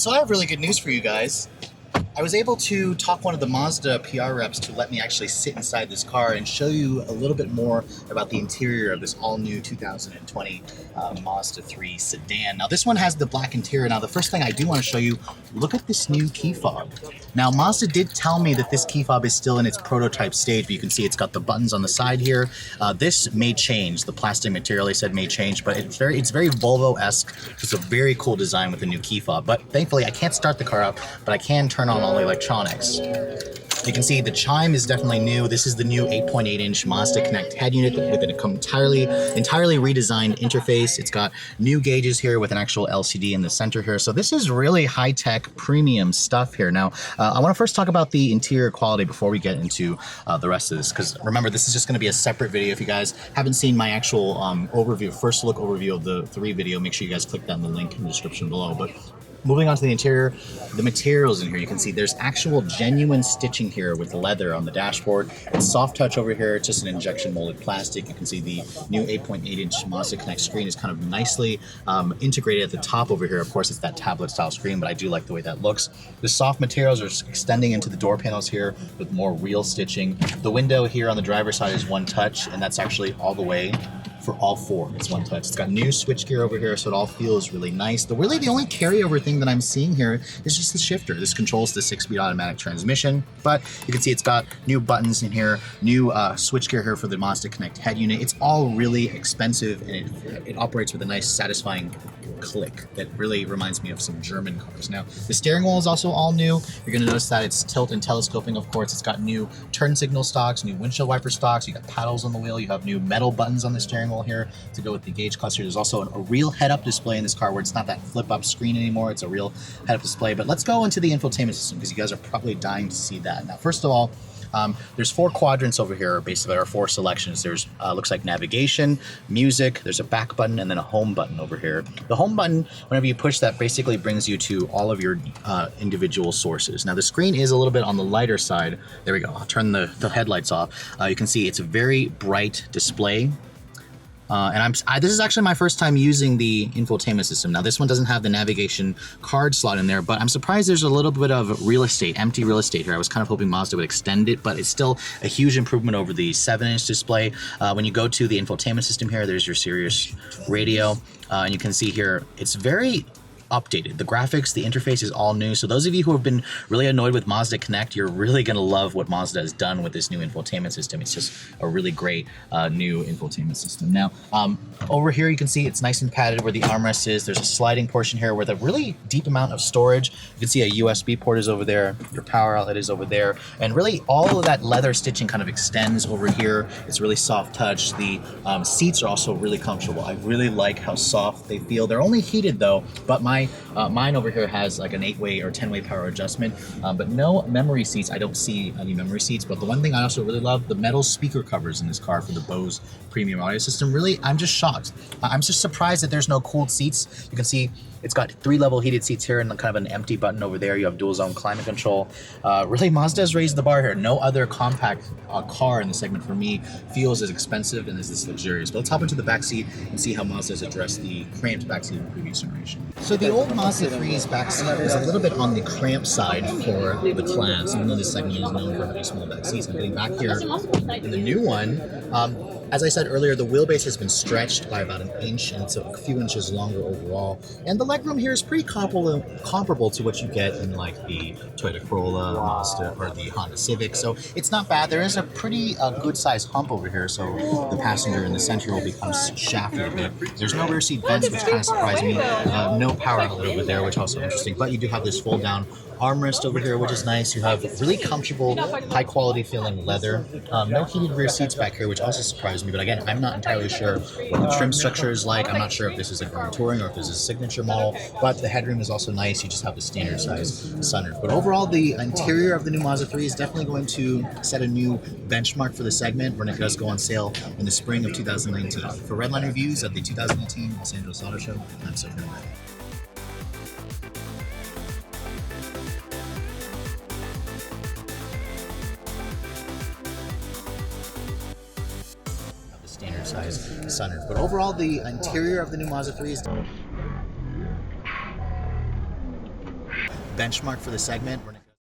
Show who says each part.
Speaker 1: So I have really good news for you guys. I was able to talk one of the Mazda PR reps to let me actually sit inside this car and show you a little bit more about the interior of this all-new 2020 Mazda 3 sedan. Now this one has the black interior. Now the first thing I do want to show you, look at this new key fob. Now Mazda did tell me that this key fob is still in its prototype stage, but you can see it's got the buttons on the side here. This may change. The plastic material they said may change, but it's very Volvo-esque. It's a very cool design with the new key fob. But thankfully I can't start the car up, but I can turn on all the electronics. You can see the chime is definitely new. This is the new 8.8-inch Mazda Connect head unit with an entirely redesigned interface. It's got new gauges here with an actual LCD in the center here. So this is really high-tech premium stuff here. Now, I want to first talk about the interior quality before we get into the rest of this, because remember, this is just going to be a separate video. If you guys haven't seen my actual first look overview of the 3 video, make sure you guys click that in the link in the description below. But moving on to the interior, the materials in here, you can see there's actual genuine stitching here with leather on the dashboard. It's soft touch over here. It's just an injection molded plastic. You can see the new 8.8-inch Mazda Connect screen is kind of nicely integrated at the top over here. Of course, it's that tablet style screen, but I do like the way that looks. The soft materials are extending into the door panels here with more real stitching. The window here on the driver's side is one touch, and that's actually all the way for all 4. It's one touch. It's got new switchgear over here, so it all feels really nice. Really the only carryover thing that I'm seeing here is just the shifter. This controls the 6-speed automatic transmission, but you can see it's got new buttons in here, new switchgear here for the Mazda Connect head unit. It's all really expensive, and it operates with a nice, satisfying click that really reminds me of some German cars. Now, the steering wheel is also all new. You're going to notice that it's tilt and telescoping, of course. It's got new turn signal stocks, new windshield wiper stocks. You got paddles on the wheel. You have new metal buttons on the steering wheel here to go with the gauge cluster. There's also a real head-up display in this car where it's not that flip-up screen anymore. It's a real head-up display. But let's go into the infotainment system because you guys are probably dying to see that. Now, first of all, there's 4 quadrants over here, basically, or 4 selections. There's, looks like navigation, music, there's a back button, and then a home button over here. The home button, whenever you push that, basically brings you to all of your individual sources. Now, the screen is a little bit on the lighter side. There we go. I'll turn the headlights off. You can see it's a very bright display. This is actually my first time using the infotainment system. Now, this one doesn't have the navigation card slot in there, but I'm surprised there's a little bit of real estate, empty real estate here. I was kind of hoping Mazda would extend it, but it's still a huge improvement over the 7-inch display. When you go to the infotainment system here, there's your Sirius radio, and you can see here, it's very updated. The graphics, the interface is all new. So those of you who have been really annoyed with Mazda Connect, you're really going to love what Mazda has done with this new infotainment system. It's just a really great new infotainment system. Now, over here you can see it's nice and padded where the armrest is. There's a sliding portion here with a really deep amount of storage. You can see a USB port is over there. Your power outlet is over there. And really all of that leather stitching kind of extends over here. It's really soft touch. The seats are also really comfortable. I really like how soft they feel. They're only heated though, but mine over here has like an 8-way or 10-way power adjustment, but no memory seats. I don't see any memory seats, but the one thing I also really love, the metal speaker covers in this car for the Bose premium audio system. Really, I'm just shocked. I'm just surprised that there's no cooled seats. You can see it's got 3 level heated seats here and kind of an empty button over there. You have dual zone climate control. Really, Mazda has raised the bar here. No other compact car in the segment for me feels as expensive and as this luxurious. But let's hop into the backseat and see how Mazda has addressed the cramped backseat in the previous generation. So the old Mazda 3's backseat was a little bit on the cramped side for the class, even though this segment is known for having small backseats. And getting back here in the new one, as I said earlier, the wheelbase has been stretched by about 1 inch, and it's a few inches longer overall. And the legroom here is pretty comparable to what you get in like the Toyota Corolla, Mazda, or the Honda Civic. So it's not bad. There is a pretty good-sized hump over here, so the passenger in the center will become shafted a bit. There's no rear seat vents, which kind of surprised me. No power outlet over there, which is also interesting. But you do have this fold-down armrest over here, which is nice. You have really comfortable, high-quality feeling leather. No heated rear seats back here, which also surprised me. But again, I'm not entirely sure what the trim structure is like. I'm not sure if this is a Grand Touring or if this is a signature model. But the headroom is also nice. You just have the standard size sunroof. But overall, the interior of the new Mazda 3 is definitely going to set a new benchmark for the segment when it does go on sale in the spring of 2019. For Redline reviews at the 2018 Los Angeles Auto Show, I'm Sophie. Standard size sunroof. But overall, the interior of the new Mazda 3 is benchmark for the segment. We're